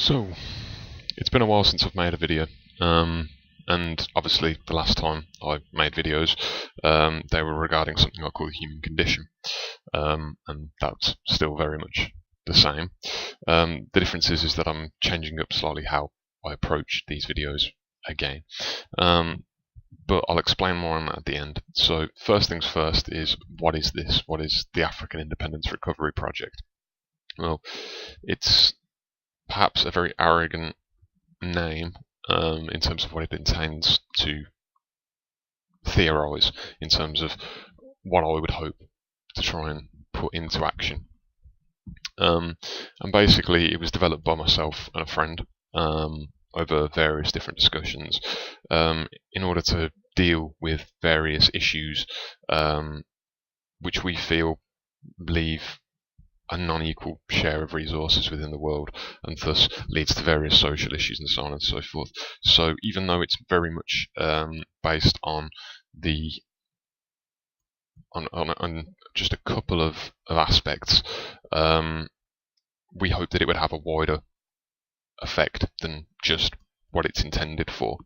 So, it's been a while since I've made a video, and obviously the last time I made videos, they were regarding something I call the human condition, and that's still very much the same. The difference is that I'm changing up slightly how I approach these videos again, but I'll explain more on that at the end. So, first things first is, what is this? What is the African Independence Recovery Project? Well, it's perhaps a very arrogant name in terms of what it intends to theorise, in terms of what I would hope to try and put into action. And basically, it was developed by myself and a friend over various different discussions in order to deal with various issues which we feel leave a non-equal share of resources within the world, and thus leads to various social issues and so on and so forth. So even though it's very much based on just a couple of aspects, we hope that it would have a wider effect than just what it's intended for.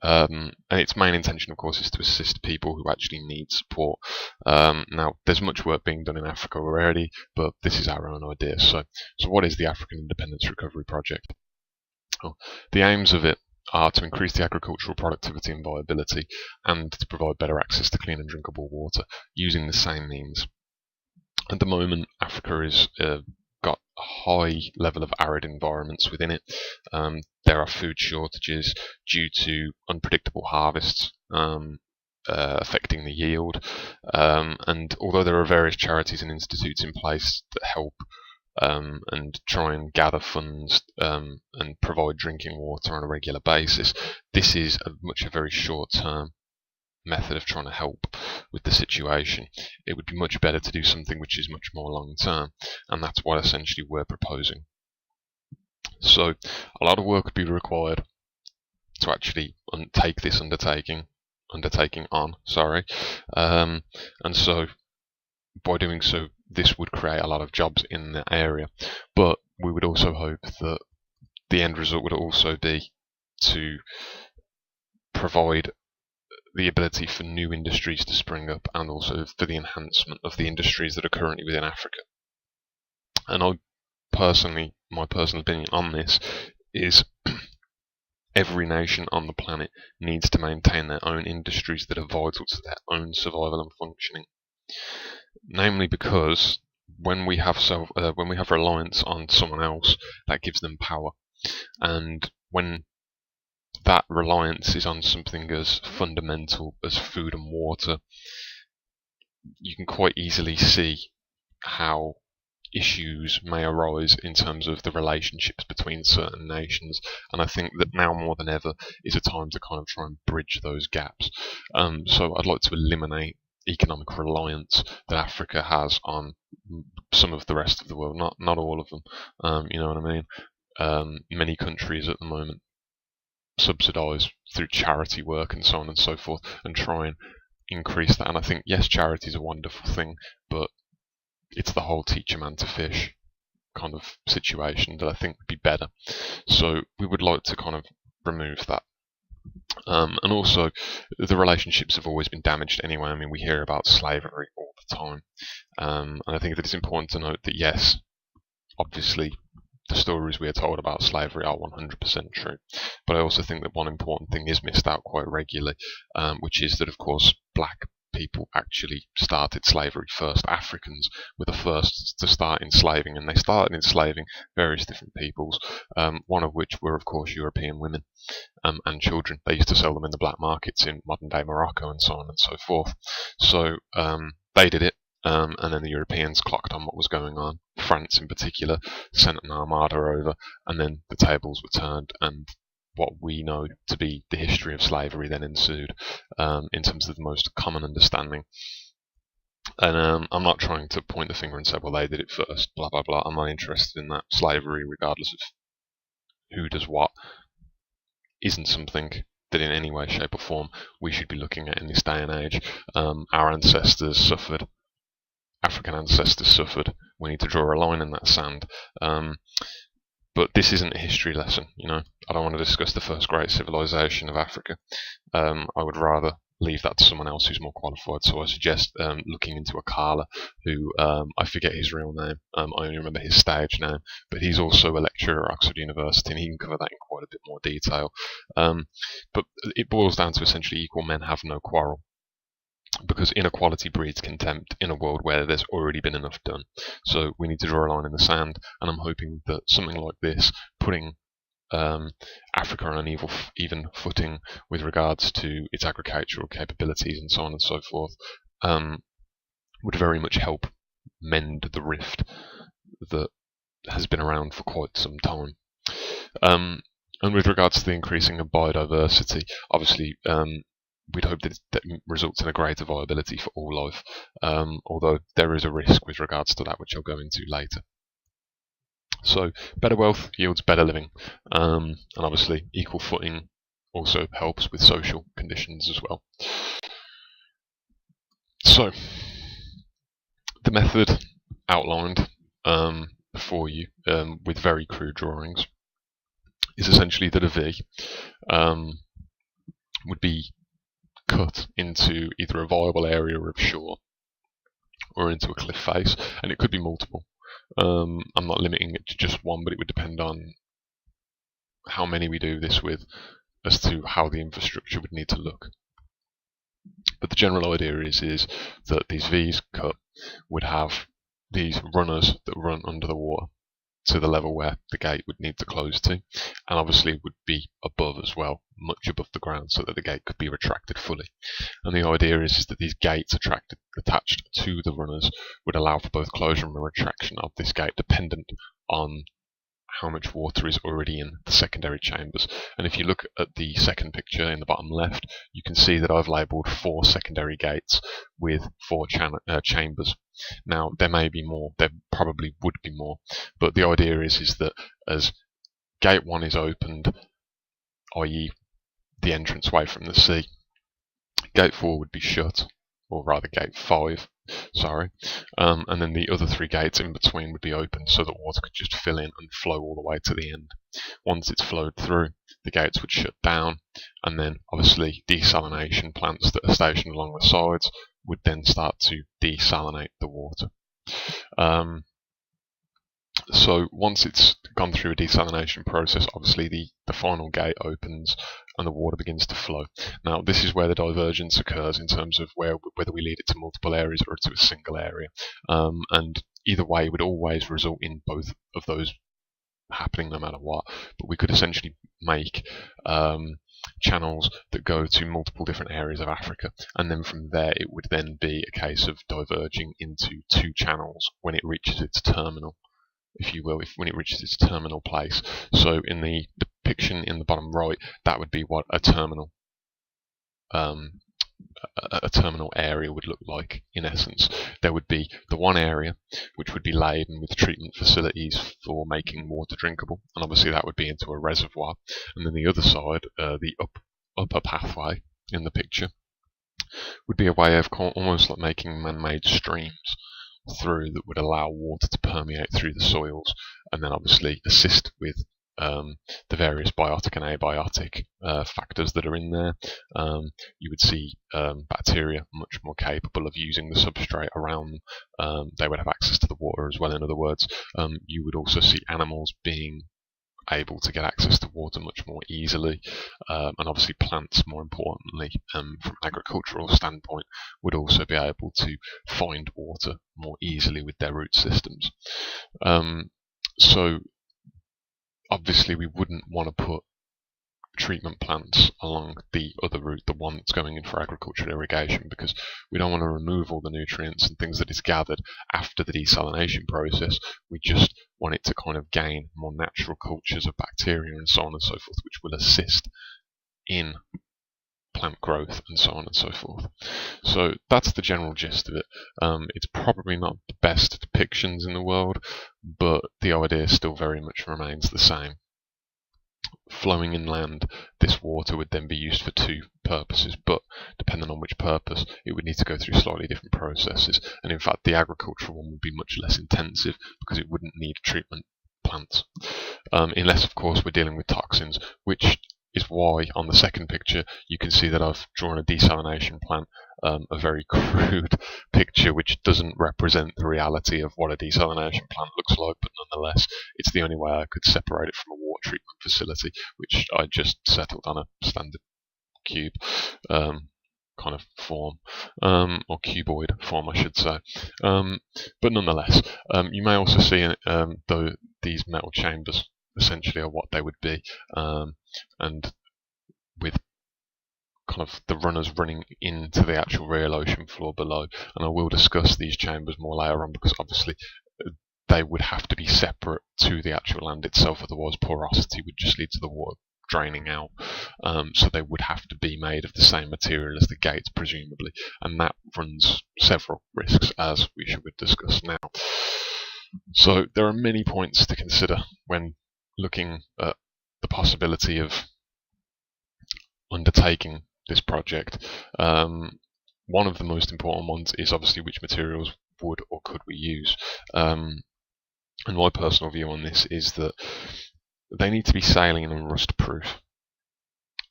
And its main intention, of course, is to assist people who actually need support. Now, there's much work being done in Africa already, but this is our own idea. So what is the African Independence Recovery Project? Well, the aims of it are to increase the agricultural productivity and viability, and to provide better access to clean and drinkable water using the same means. At the moment, Africa is got a high level of arid environments within it. There are food shortages due to unpredictable harvests affecting the yield, and although there are various charities and institutes in place that help and try and gather funds and provide drinking water on a regular basis, this is a very short-term method of trying to help with the situation. It would be much better to do something which is much more long term, and that's what essentially we're proposing. So a lot of work would be required to actually take this undertaking on, and so by doing so, this would create a lot of jobs in the area, but we would also hope that the end result would also be to provide the ability for new industries to spring up, and also for the enhancement of the industries that are currently within Africa. And my personal opinion on this is every nation on the planet needs to maintain their own industries that are vital to their own survival and functioning. Namely because when we have reliance on someone else, that gives them power, and when that reliance is on something as fundamental as food and water, you can quite easily see how issues may arise in terms of the relationships between certain nations, and I think that now more than ever is a time to kind of try and bridge those gaps. So I'd like to eliminate economic reliance that Africa has on some of the rest of the world, not all of them, you know what I mean? Many countries at the moment subsidise through charity work and so on and so forth, and try and increase that. And I think, yes, charity is a wonderful thing, but it's the whole teach a man to fish kind of situation that I think would be better. So we would like to kind of remove that. And also, the relationships have always been damaged anyway. I mean, we hear about slavery all the time, and I think that it's important to note that, yes, obviously the stories we are told about slavery are 100% true, but I also think that one important thing is missed out quite regularly, which is that, of course, black people actually started slavery first. Africans were the first to start enslaving, and they started enslaving various different peoples, one of which were, of course, European women and children. They used to sell them in the black markets in modern-day Morocco and so on and so forth. So they did it. And then the Europeans clocked on what was going on. France, in particular, sent an armada over, and then the tables were turned, and what we know to be the history of slavery then ensued, in terms of the most common understanding. And I'm not trying to point the finger and say, well, they did it first, blah, blah, blah. I'm not interested in that. Slavery, regardless of who does what, isn't something that in any way, shape or form we should be looking at in this day and age. Our ancestors suffered. African ancestors suffered. We need to draw a line in that sand. But this isn't a history lesson, I don't want to discuss the first great civilization of Africa. I would rather leave that to someone else who's more qualified. So I suggest looking into Akala, who I forget his real name. I only remember his stage name, but he's also a lecturer at Oxford University, and he can cover that in quite a bit more detail. But it boils down to essentially equal men have no quarrel, because inequality breeds contempt in a world where there's already been enough done. So we need to draw a line in the sand, and I'm hoping that something like this, putting Africa on an even footing with regards to its agricultural capabilities and so on and so forth, would very much help mend the rift that has been around for quite some time. And with regards to the increasing of biodiversity, obviously we'd hope that results in a greater viability for all life, although there is a risk with regards to that, which I'll go into later. So better wealth yields better living, and obviously equal footing also helps with social conditions as well. So the method outlined for you with very crude drawings is essentially that a V would be cut into either a viable area of shore or into a cliff face, and it could be multiple. I'm not limiting it to just one, but it would depend on how many we do this with as to how the infrastructure would need to look. But the general idea is that these V's cut would have these runners that run under the water to the level where the gate would need to close to, and obviously would be above as well, much above the ground, so that the gate could be retracted fully. And the idea is that these gates attached to the runners would allow for both closure and retraction of this gate, dependent on how much water is already in the secondary chambers. And if you look at the second picture in the bottom left, you can see that I've labelled 4 secondary gates with 4 chambers. Now, there may be more, there probably would be more, but the idea is that as gate 1 is opened, i.e. the entranceway from the sea, gate 4 would be shut, or rather gate 5, sorry, and then the other 3 gates in between would be open so that water could just fill in and flow all the way to the end. Once it's flowed through, the gates would shut down, and then obviously desalination plants that are stationed along the sides would then start to desalinate the water. So once it's gone through a desalination process, obviously the final gate opens and the water begins to flow. Now, this is where the divergence occurs in terms of whether we lead it to multiple areas or to a single area. And either way would always result in both of those happening no matter what. But we could essentially make channels that go to multiple different areas of Africa, and then from there it would then be a case of diverging into 2 channels when it reaches its terminal, if you will, when it reaches its terminal place. So in the depiction in the bottom right, that would be what a terminal area would look like. In essence, there would be the one area which would be laden with treatment facilities for making water drinkable, and obviously that would be into a reservoir. And then the other side, the upper pathway in the picture, would be a way of almost like making man-made streams through that would allow water to permeate through the soils, and then obviously assist with the various biotic and abiotic factors that are in there. You would see bacteria much more capable of using the substrate around them. They would have access to the water as well, in other words. You would also see animals being able to get access to water much more easily, and obviously plants, more importantly, from an agricultural standpoint, would also be able to find water more easily with their root systems. So obviously we wouldn't want to put treatment plants along the other route, the one that's going in for agricultural irrigation, because we don't want to remove all the nutrients and things that is gathered after the desalination process. We just want it to kind of gain more natural cultures of bacteria and so on and so forth, which will assist in plant growth and so on and so forth. So that's the general gist of it. It's probably not the best depictions in the world, but the idea still very much remains the same. Flowing inland, this water would then be used for 2 purposes, but depending on which purpose, it would need to go through slightly different processes. And in fact, the agricultural one would be much less intensive because it wouldn't need treatment plants, unless of course we're dealing with toxins, which is why on the second picture you can see that I've drawn a desalination plant, a very crude picture which doesn't represent the reality of what a desalination plant looks like, but nonetheless it's the only way I could separate it from a water treatment facility, which I just settled on a standard cube kind of form, or cuboid form I should say. But nonetheless, you may also see though these metal chambers essentially are what they would be, and with kind of the runners running into the actual real ocean floor below. And I will discuss these chambers more later on, because obviously they would have to be separate to the actual land itself, otherwise porosity would just lead to the water draining out. So they would have to be made of the same material as the gates, presumably, and that runs several risks, as we should discuss now. So there are many points to consider when looking at the possibility of undertaking this project. One of the most important ones is obviously which materials would or could we use. And my personal view on this is that they need to be saline and rust proof.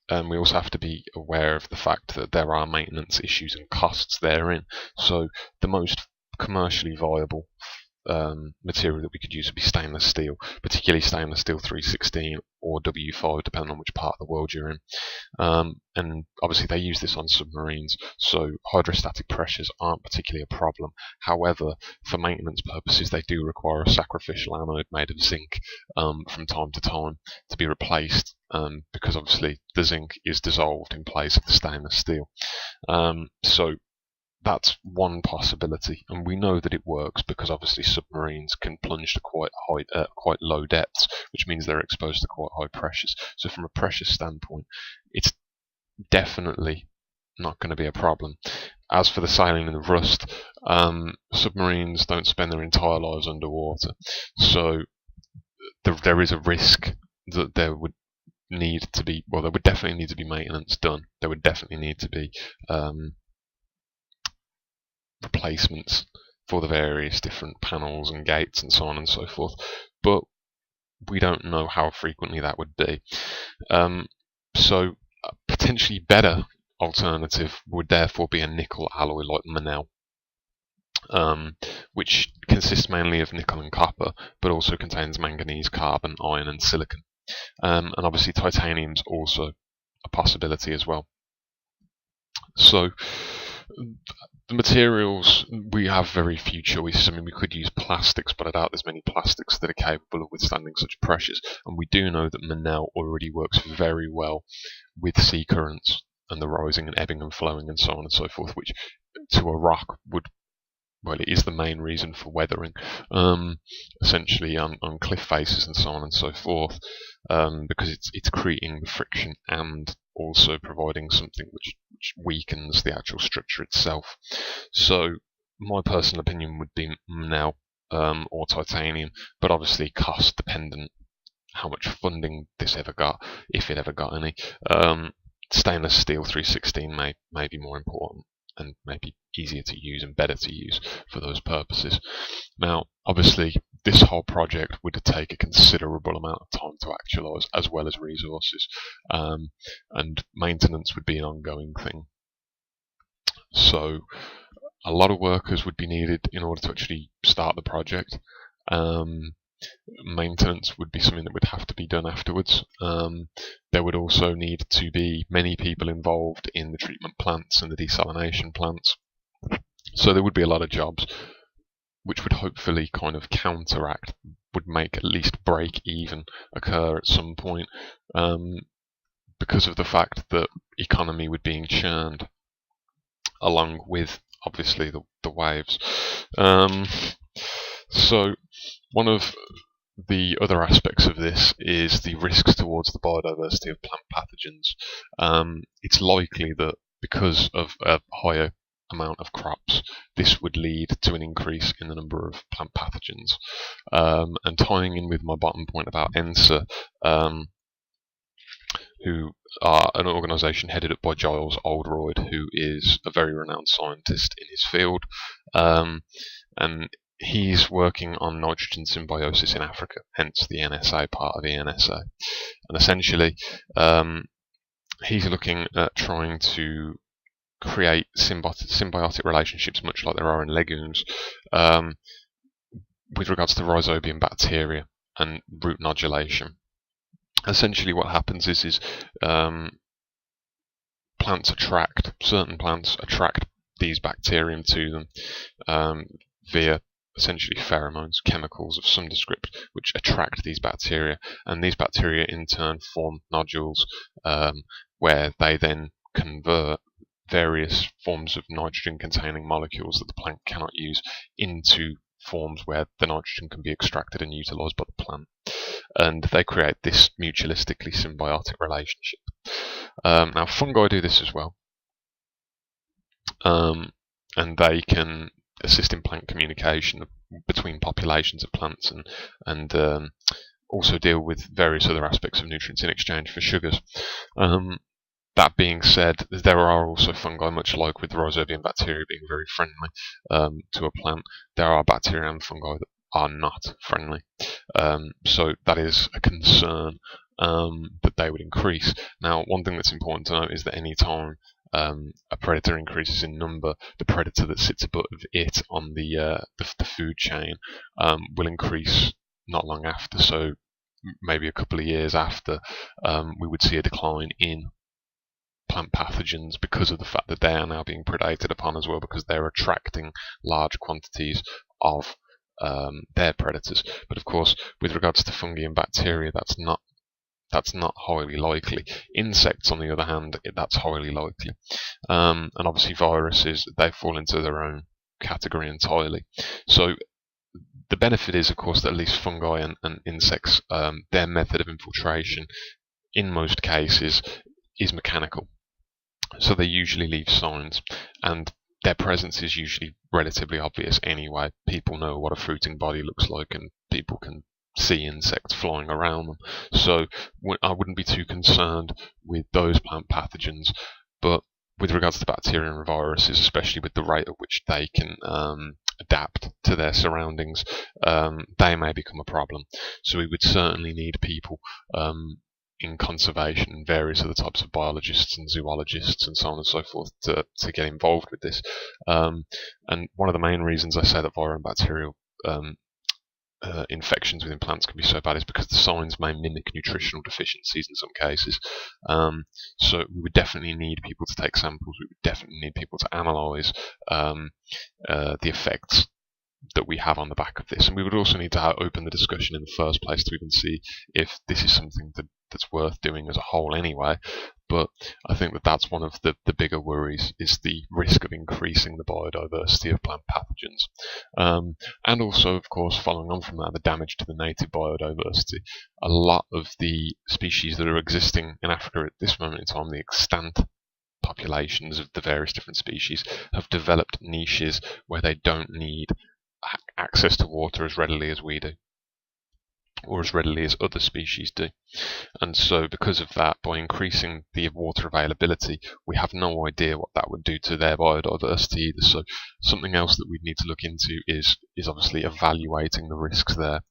And we also have to be aware of the fact that there are maintenance issues and costs therein. So the most commercially viable material that we could use would be stainless steel, particularly stainless steel 316 or W5, depending on which part of the world you're in. And obviously they use this on submarines, so hydrostatic pressures aren't particularly a problem. However, for maintenance purposes, they do require a sacrificial anode made of zinc from time to time to be replaced, because obviously the zinc is dissolved in place of the stainless steel. So that's one possibility, and we know that it works because obviously submarines can plunge to quite low depths, which means they're exposed to quite high pressures. So from a pressure standpoint, it's definitely not going to be a problem. As for the saline and the rust, submarines don't spend their entire lives underwater, so there is a risk that there would need to be, well, there would definitely need to be maintenance done. There would definitely need to be replacements for the various different panels and gates and so on and so forth, but we don't know how frequently that would be. So a potentially better alternative would therefore be a nickel alloy like Manel, which consists mainly of nickel and copper, but also contains manganese, carbon, iron and silicon. And obviously titanium's also a possibility as well. So the materials, we have very few choices. I mean, we could use plastics, but I doubt there's many plastics that are capable of withstanding such pressures. And we do know that Manel already works very well with sea currents and the rising and ebbing and flowing and so on and so forth, which to a rock would, well, it is the main reason for weathering, essentially on cliff faces and so on and so forth, because it's creating the friction and also providing something which weakens the actual structure itself. So my personal opinion would be now or titanium, but obviously cost dependent how much funding this ever got, if it ever got any. Stainless steel 316 may be more important and maybe easier to use and better to use for those purposes. Now, obviously, this whole project would take a considerable amount of time to actualise, as well as resources, and maintenance would be an ongoing thing. So, a lot of workers would be needed in order to actually start the project. Maintenance would be something that would have to be done afterwards. There would also need to be many people involved in the treatment plants and the desalination plants. So there would be a lot of jobs which would hopefully kind of counteract, would make at least break even occur at some point, because of the fact that economy would be being churned along with obviously the waves. So one of the other aspects of this is the risks towards the biodiversity of plant pathogens. It's likely that because of a higher amount of crops, this would lead to an increase in the number of plant pathogens. And tying in with my bottom point about ENSA, who are an organisation headed up by Giles Oldroyd, who is a very renowned scientist in his field, and he's working on nitrogen symbiosis in Africa, hence the NSA part of ENSA. And essentially, he's looking at trying to create symbiotic relationships, much like there are in legumes, with regards to rhizobium bacteria and root nodulation. Essentially, what happens is certain plants attract these bacterium to them via essentially pheromones, chemicals of some description, which attract these bacteria, and these bacteria in turn form nodules where they then convert various forms of nitrogen-containing molecules that the plant cannot use into forms where the nitrogen can be extracted and utilized by the plant. And they create this mutualistically symbiotic relationship. Now, fungi do this as well. And they can assist in plant communication between populations of plants and also deal with various other aspects of nutrients in exchange for sugars. That being said, there are also fungi, much like with rhizobium bacteria being very friendly to a plant, there are bacteria and fungi that are not friendly. So that is a concern that they would increase. Now, one thing that's important to note is that any time a predator increases in number, the predator that sits above it on the food chain will increase not long after. So maybe a couple of years after, we would see a decline in plant pathogens because of the fact that they are now being predated upon as well, because they're attracting large quantities of their predators. But of course, with regards to fungi and bacteria, that's not highly likely. Insects, on the other hand, that's highly likely. And obviously viruses, they fall into their own category entirely. So the benefit is, of course, that at least fungi and insects, their method of infiltration, in most cases, is mechanical. So they usually leave signs, and their presence is usually relatively obvious anyway. People know what a fruiting body looks like, and people can see insects flying around them. So I wouldn't be too concerned with those plant pathogens. But with regards to bacteria and viruses, especially with the rate at which they can adapt to their surroundings, they may become a problem. So we would certainly need people in conservation and various other types of biologists and zoologists and so on and so forth to get involved with this. And one of the main reasons I say that viral and bacterial infections within plants can be so bad is because the signs may mimic nutritional deficiencies in some cases. So we would definitely need people to take samples. We would definitely need people to analyse the effects that we have on the back of this, and we would also need to open the discussion in the first place to even see if this is something that's worth doing as a whole anyway. But I think that's one of the bigger worries, is the risk of increasing the biodiversity of plant pathogens. And also, of course, following on from that, the damage to the native biodiversity. A lot of the species that are existing in Africa at this moment in time, the extant populations of the various different species, have developed niches where they don't need access to water as readily as we do, or as readily as other species do. And so because of that, by increasing the water availability, we have no idea what that would do to their biodiversity either. So something else that we'd need to look into is obviously evaluating the risks there.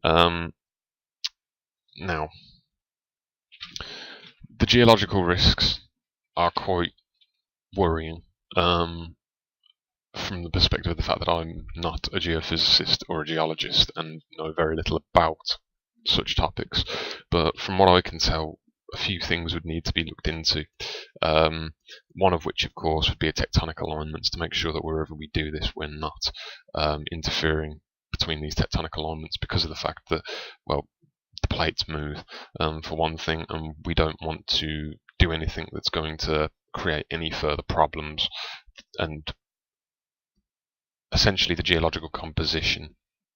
Now, the geological risks are quite worrying. From the perspective of the fact that I'm not a geophysicist or a geologist and know very little about such topics, but from what I can tell, a few things would need to be looked into. One of which, of course, would be a tectonic alignments, to make sure that wherever we do this, we're not interfering between these tectonic alignments, because of the fact that, well, the plates move, for one thing, and we don't want to do anything that's going to create any further problems. And essentially, the geological composition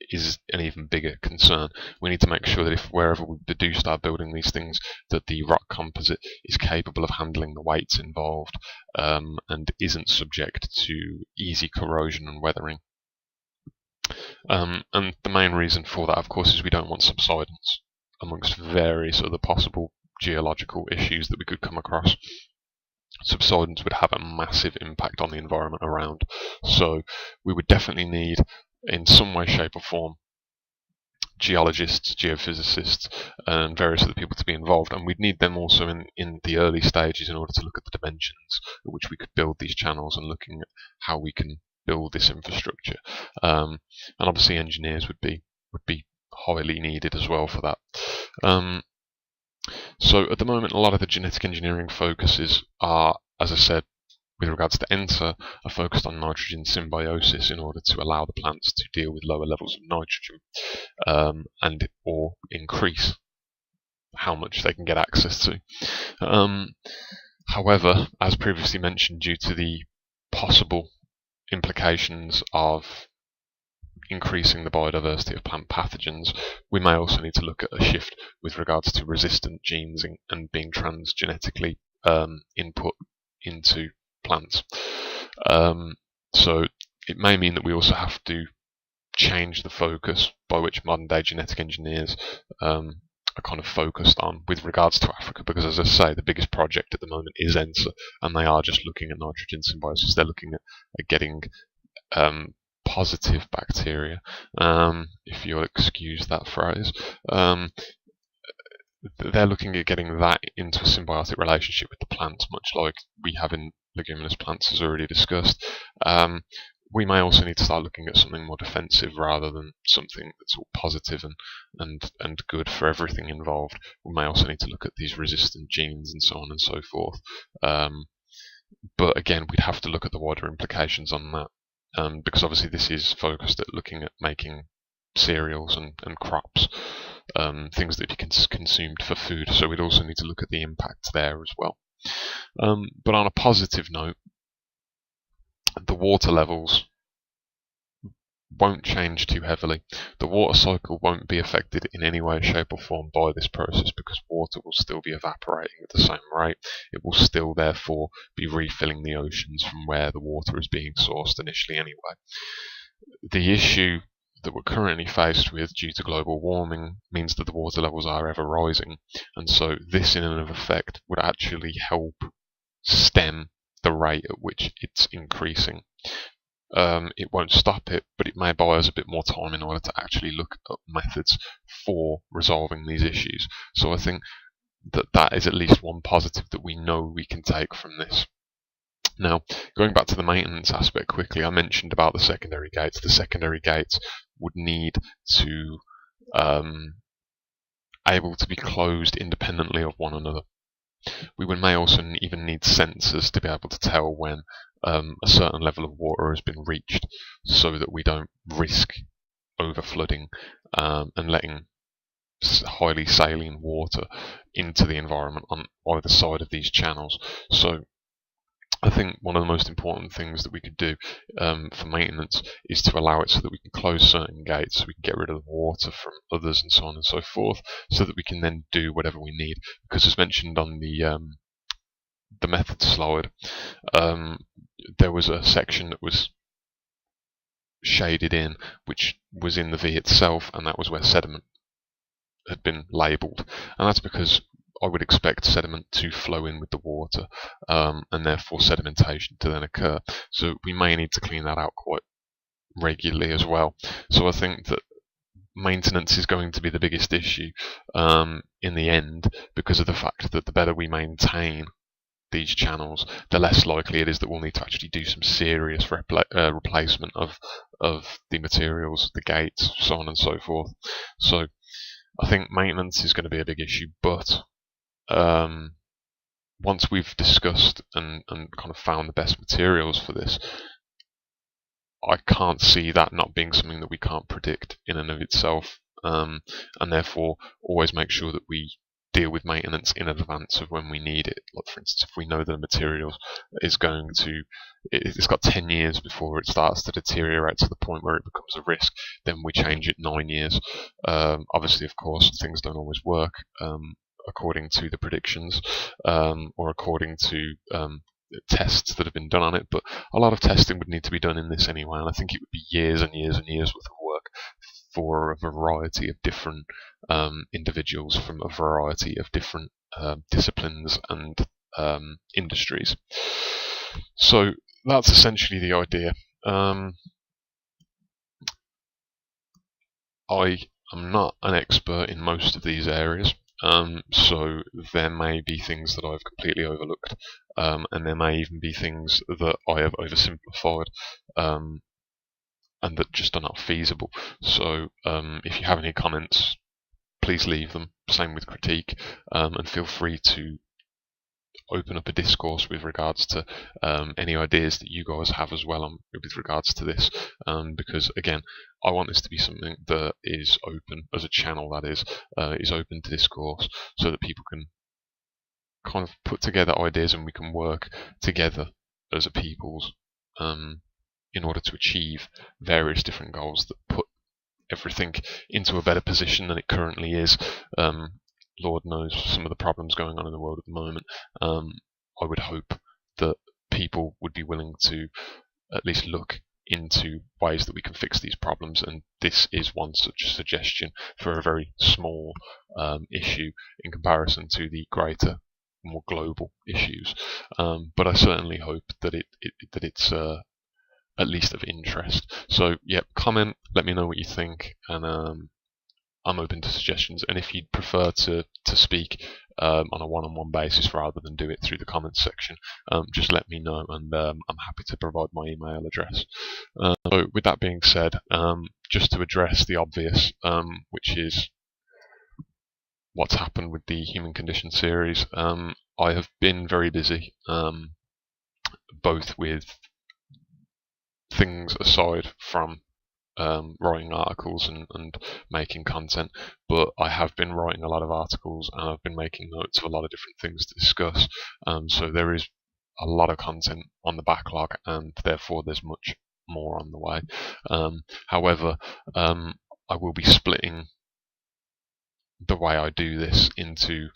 is an even bigger concern. We need to make sure that if wherever we do start building these things, that the rock composite is capable of handling the weights involved, and isn't subject to easy corrosion and weathering. And the main reason for that, of course, is we don't want subsidence, amongst various other possible geological issues that we could come across. Subsidence would have a massive impact on the environment around. So we would definitely need in some way, shape or form geologists, geophysicists, and various other people to be involved, and we'd need them also in the early stages in order to look at the dimensions at which we could build these channels and looking at how we can build this infrastructure. And obviously engineers would be highly needed as well for that. So at the moment, a lot of the genetic engineering focuses are, as I said, with regards to ENSA, are focused on nitrogen symbiosis in order to allow the plants to deal with lower levels of nitrogen, and or increase how much they can get access to. However, as previously mentioned, due to the possible implications of increasing the biodiversity of plant pathogens, we may also need to look at a shift with regards to resistant genes and being transgenetically input into plants. So it may mean that we also have to change the focus by which modern day genetic engineers are kind of focused on with regards to Africa, because as I say, the biggest project at the moment is ENSA, and they are just looking at nitrogen symbiosis. They're looking at getting positive bacteria, if you'll excuse that phrase. They're looking at getting that into a symbiotic relationship with the plants, much like we have in leguminous plants, as already discussed. We may also need to start looking at something more defensive rather than something that's all positive and good for everything involved. We may also need to look at these resistant genes and so on and so forth. But again, we'd have to look at the wider implications on that, because obviously this is focused at looking at making cereals and crops, things that can be consumed for food. So we'd also need to look at the impact there as well. But on a positive note, the water levels won't change too heavily. The water cycle won't be affected in any way, shape or form by this process, because water will still be evaporating at the same rate. It will still therefore be refilling the oceans from where the water is being sourced initially anyway. The issue that we're currently faced with due to global warming means that the water levels are ever rising, and so this in and of effect would actually help stem the rate at which it's increasing. It won't stop it, but it may buy us a bit more time in order to actually look at methods for resolving these issues. So I think that is at least one positive that we know we can take from this. Now, going back to the maintenance aspect quickly, I mentioned about the secondary gates. The secondary gates would need to able to be closed independently of one another. We may also even need sensors to be able to tell when a certain level of water has been reached, so that we don't risk overflooding and letting highly saline water into the environment on either side of these channels. So I think one of the most important things that we could do for maintenance is to allow it so that we can close certain gates, so we can get rid of the water from others and so on and so forth, so that we can then do whatever we need. Because as mentioned on the method slide, there was a section that was shaded in, which was in the V itself, and that was where sediment had been labelled, and that's because I would expect sediment to flow in with the water, and therefore sedimentation to then occur. So we may need to clean that out quite regularly as well. So I think that maintenance is going to be the biggest issue in the end, because of the fact that the better we maintain these channels, the less likely it is that we'll need to actually do some serious replacement of the materials, the gates, so on and so forth. So I think maintenance is going to be a big issue, but once we've discussed and kind of found the best materials for this, I can't see that not being something that we can't predict in and of itself, and therefore always make sure that we deal with maintenance in advance of when we need it. Like for instance, if we know the materials is going to, it's got 10 years before it starts to deteriorate to the point where it becomes a risk, then we change it 9 years. Obviously, of course, things don't always work according to the predictions, or according to tests that have been done on it, but a lot of testing would need to be done in this anyway, and I think it would be years and years and years worth of work for a variety of different individuals from a variety of different disciplines and industries. So that's essentially the idea. I am not an expert in most of these areas, so there may be things that I've completely overlooked, and there may even be things that I have oversimplified, and that just are not feasible. So if you have any comments, please leave them. Same with critique, and feel free to open up a discourse with regards to any ideas that you guys have as well with regards to this, because again, I want this to be something that is open as a channel, that is open to discourse, so that people can kind of put together ideas and we can work together as a peoples in order to achieve various different goals that put everything into a better position than it currently is. Lord knows some of the problems going on in the world at the moment. I would hope that people would be willing to at least look into ways that we can fix these problems, and this is one such suggestion for a very small issue in comparison to the greater, more global issues. But I certainly hope that it's at least of interest. So yeah, comment, let me know what you think, and I'm open to suggestions. And if you'd prefer to speak on a one-on-one basis rather than do it through the comments section, just let me know, and I'm happy to provide my email address. So with that being said, just to address the obvious, which is what's happened with the Human Condition series, I have been very busy, both with things aside from writing articles and making content, but I have been writing a lot of articles and I've been making notes of a lot of different things to discuss, so there is a lot of content on the backlog, and therefore there's much more on the way. However, I will be splitting the way I do this into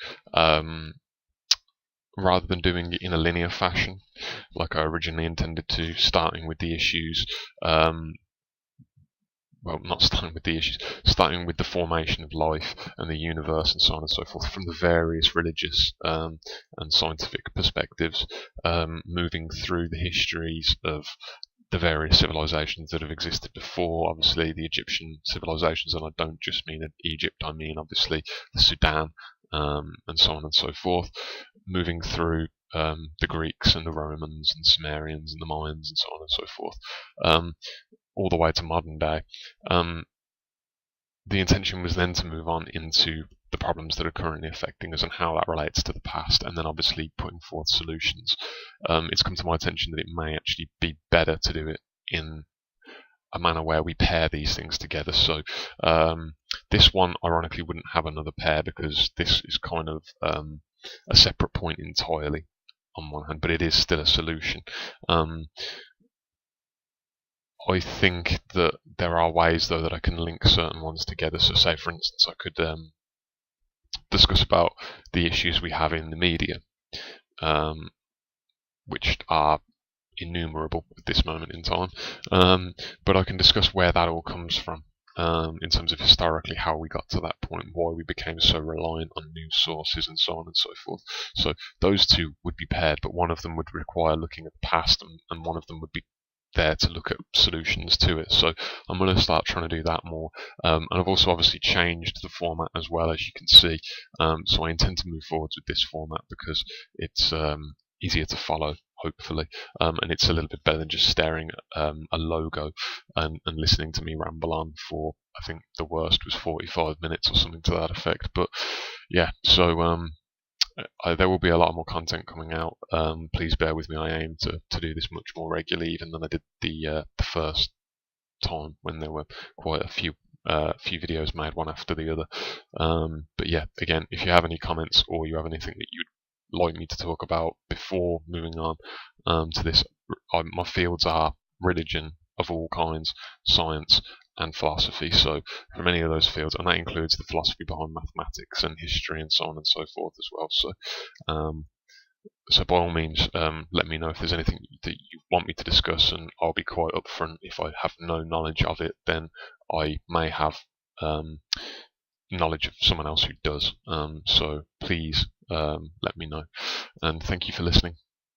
rather than doing it in a linear fashion like I originally intended to, starting with the issues, well, not starting with the issues, starting with the formation of life and the universe and so on and so forth from the various religious and scientific perspectives, moving through the histories of the various civilizations that have existed before, obviously the Egyptian civilizations, and I don't just mean Egypt, I mean obviously the Sudan, and so on and so forth, moving through the Greeks and the Romans and Sumerians and the Mayans and so on and so forth, all the way to modern day. The intention was then to move on into the problems that are currently affecting us and how that relates to the past, and then obviously putting forth solutions. It's come to my attention that it may actually be better to do it in a manner where we pair these things together. So this one ironically wouldn't have another pair because this is kind of a separate point entirely on one hand, but it is still a solution. I think that there are ways though that I can link certain ones together. So say for instance I could discuss about the issues we have in the media, which are innumerable at this moment in time, but I can discuss where that all comes from, in terms of historically how we got to that point, why we became so reliant on news sources and so on and so forth. So those two would be paired, but one of them would require looking at the past, and one of them would be there to look at solutions to it. So I'm going to start trying to do that more, and I've also obviously changed the format as well, as you can see, so I intend to move forwards with this format because it's easier to follow, hopefully, and it's a little bit better than just staring at a logo and listening to me ramble on for, I think the worst was 45 minutes or something to that effect. But yeah, so there will be a lot more content coming out. Please bear with me. I aim to do this much more regularly even than I did the first time, when there were quite a few videos made one after the other. But yeah, again, if you have any comments or you have anything that you'd like me to talk about before moving on to this, my fields are religion of all kinds, science, and philosophy. So from any of those fields, and that includes the philosophy behind mathematics and history and so on and so forth as well. So by all means, let me know if there's anything that you want me to discuss, and I'll be quite upfront. If I have no knowledge of it, then I may have knowledge of someone else who does. So please let me know, and thank you for listening.